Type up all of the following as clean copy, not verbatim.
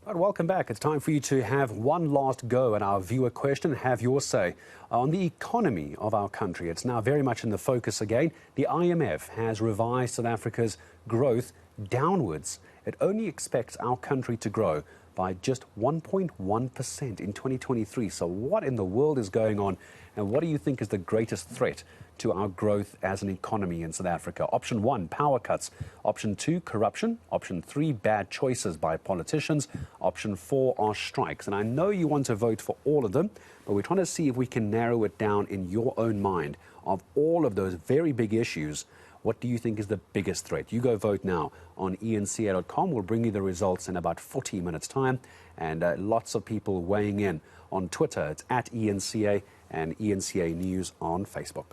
Right, welcome back. It's time for you to have one last go at our viewer question, have your say on the economy of our country. It's now very much in the focus again. The IMF has revised South Africa's growth downwards. It only expects our country to grow by just 1.1% in 2023. So what in the world is going on, and what do you think is the greatest threat to our growth as an economy in South Africa? Option 1, power cuts. Option 2, corruption. Option 3, bad choices by politicians. Option 4 are strikes. And I know you want to vote for all of them, but we're trying to see if we can narrow it down in your own mind. Of all of those very big issues, what do you think is the biggest threat? You go vote now on enca.com. We'll bring you the results in about 40 minutes' time. And lots of people weighing in on Twitter. It's at ENCA and ENCA News on Facebook.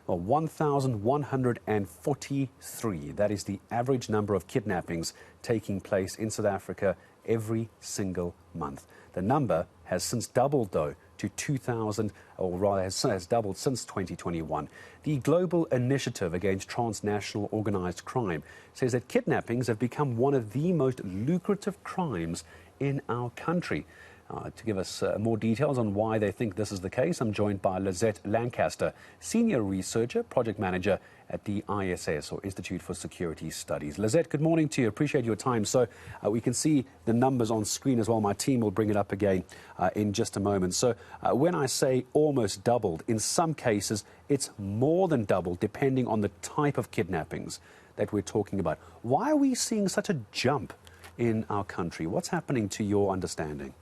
Well, 1,143. That is the average number of kidnappings taking place in South Africa every single month. The number has since doubled, though, to 2,000, or rather has doubled since 2021. The Global Initiative Against Transnational Organised Crime says that kidnappings have become one of the most lucrative crimes in our country. To give us more details on why they think this is the case, I'm joined by Lizette Lancaster, Senior Researcher, Project Manager at the ISS, or Institute for Security Studies. Lizette, good morning to you. Appreciate your time. So we can see the numbers on screen as well. My team will bring it up again in just a moment. So when I say almost doubled, in some cases it's more than doubled, depending on the type of kidnappings that we're talking about. Why are we seeing such a jump in our country? What's happening to your understanding?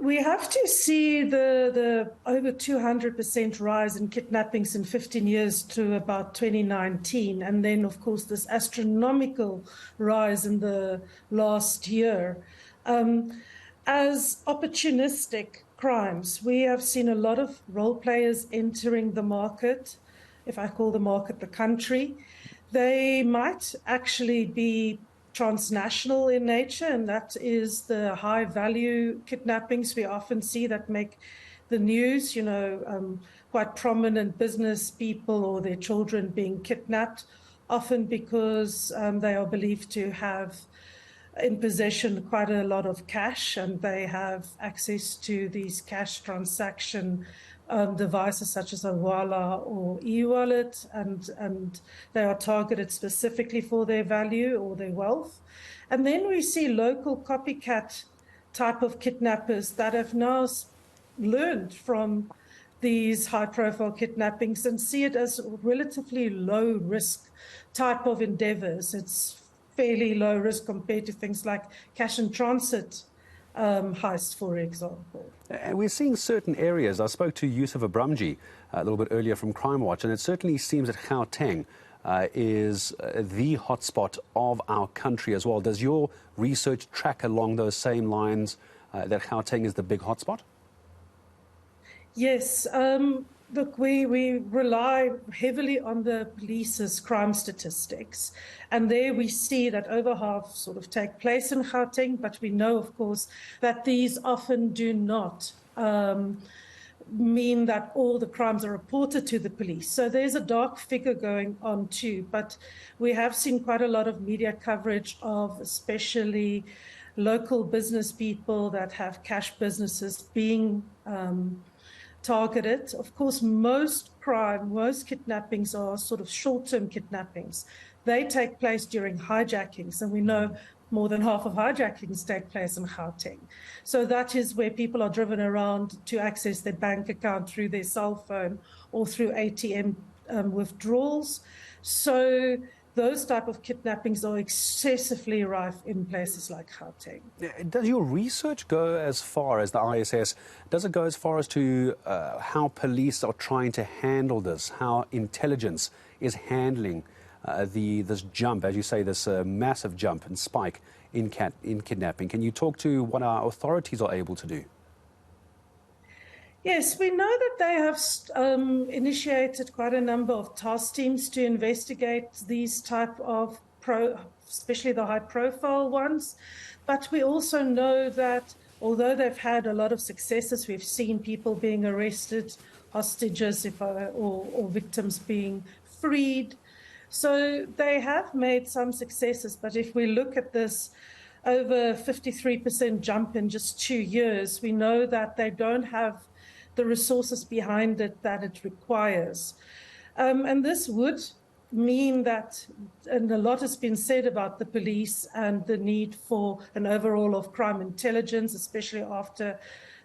We have to see the over 200% rise in kidnappings in 15 years to about 2019. And then, of course, this astronomical rise in the last year. As opportunistic crimes, we have seen a lot of role players entering the market, if I call the market the country. They might actually be transnational in nature, and that is the high value kidnappings we often see that make the news, quite prominent business people or their children being kidnapped, often because they are believed to have in possession quite a lot of cash, and they have access to these cash transaction devices such as a wallet or e-wallet, and they are targeted specifically for their value or their wealth. And then we see local copycat type of kidnappers that have now learned from these high-profile kidnappings and see it as relatively low-risk type of endeavors. It's fairly low risk compared to things like cash in transit heist, for example. And we're seeing certain areas. I spoke to Yusuf Abramji a little bit earlier from Crime Watch, and it certainly seems that Gauteng is the hotspot of our country as well. Does your research track along those same lines, that Gauteng is the big hotspot? Yes. Look, we rely heavily on the police's crime statistics, and there we see that over half sort of take place in Gauteng, but we know, of course, that these often do not mean that all the crimes are reported to the police. So there's a dark figure going on too, but we have seen quite a lot of media coverage of especially local business people that have cash businesses being targeted. Of course, most kidnappings are sort of short-term kidnappings. They take place during hijackings, and we know more than half of hijackings take place in Gauteng. So that is where people are driven around to access their bank account through their cell phone or through ATM withdrawals. So those type of kidnappings are excessively rife in places like Gauteng. Does your research go as far as the ISS? Does it go as far as to how police are trying to handle this, how intelligence is handling this jump, as you say, this massive jump and spike in kidnapping? Can you talk to what our authorities are able to do? Yes, we know that they have initiated quite a number of task teams to investigate these type of, especially the high-profile ones. But we also know that although they've had a lot of successes, we've seen people being arrested, hostages or victims being freed. So they have made some successes, but if we look at this over 53% jump in just 2 years, we know that they don't have the resources behind it that it requires. And this would mean that, and a lot has been said about the police and the need for an overhaul of crime intelligence, especially after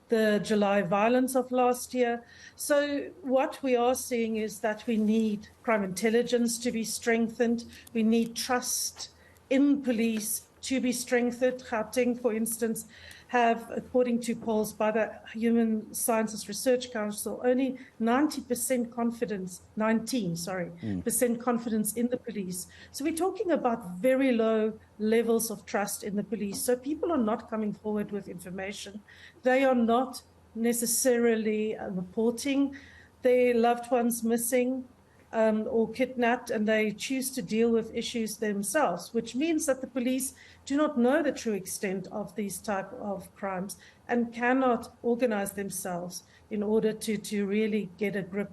the July violence of last year. So what we are seeing is that we need crime intelligence to be strengthened. We need trust in police to be strengthened. Gauteng, for instance, have, according to polls by the Human Sciences Research Council, only 90% confidence, 19% confidence in the police. So we're talking about very low levels of trust in the police. So people are not coming forward with information. They are not necessarily reporting their loved ones missing or kidnapped, and they choose to deal with issues themselves, which means that the police do not know the true extent of these type of crimes and cannot organize themselves in order to really get a grip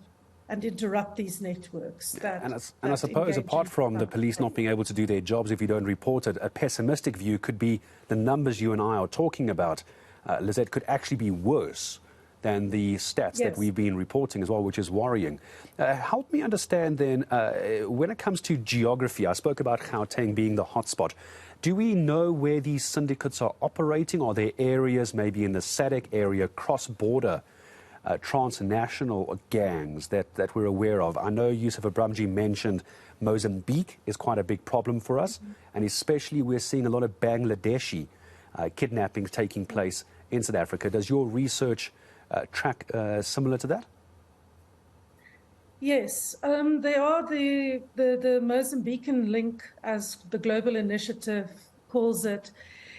and interrupt these networks. And I suppose, apart from the police not being able to do their jobs if you don't report it, a pessimistic view could be the numbers you and I are talking about, Lizette, could actually be worse than the stats that we've been reporting as well, which is worrying. Help me understand then, when it comes to geography, I spoke about Gauteng being the hotspot. Do we know where these syndicates are operating? Are there areas maybe in the SADC area, cross-border, transnational gangs that we're aware of? I know Yusuf Abramji mentioned Mozambique is quite a big problem for us, and especially we're seeing a lot of Bangladeshi kidnappings taking place in South Africa. Does your research track similar to that? Yes, they are the Mozambican link, as the Global Initiative calls it,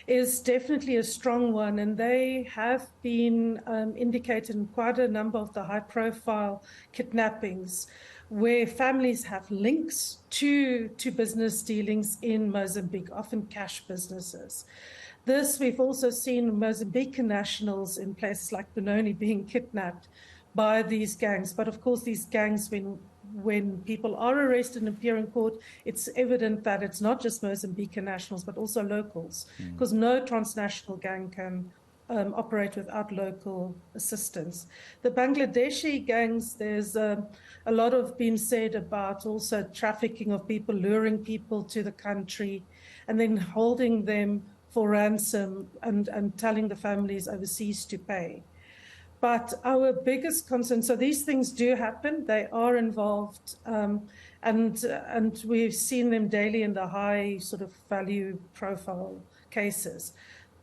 is definitely a strong one, and they have been indicated in quite a number of the high-profile kidnappings where families have links to business dealings in Mozambique, often cash businesses. This, we've also seen Mozambican nationals in places like Benoni being kidnapped by these gangs. But of course, these gangs, when people are arrested and appear in court, it's evident that it's not just Mozambican nationals, but also locals, because no transnational gang can operate without local assistance. The Bangladeshi gangs, there's a lot of been said about also trafficking of people, luring people to the country, and then holding them for ransom and telling the families overseas to pay. But our biggest concern, so these things do happen, they are involved, and we've seen them daily in the high sort of value profile cases.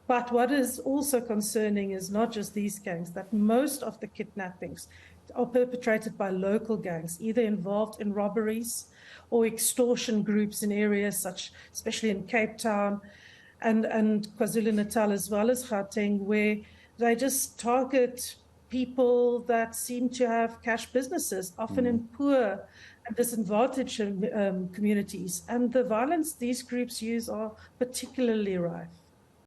But what is also concerning is not just these gangs, that most of the kidnappings are perpetrated by local gangs, either involved in robberies or extortion groups in areas such, especially in Cape Town, and KwaZulu-Natal as well as Gauteng, where they just target people that seem to have cash businesses, often in poor and disadvantaged communities. And the violence these groups use are particularly rife.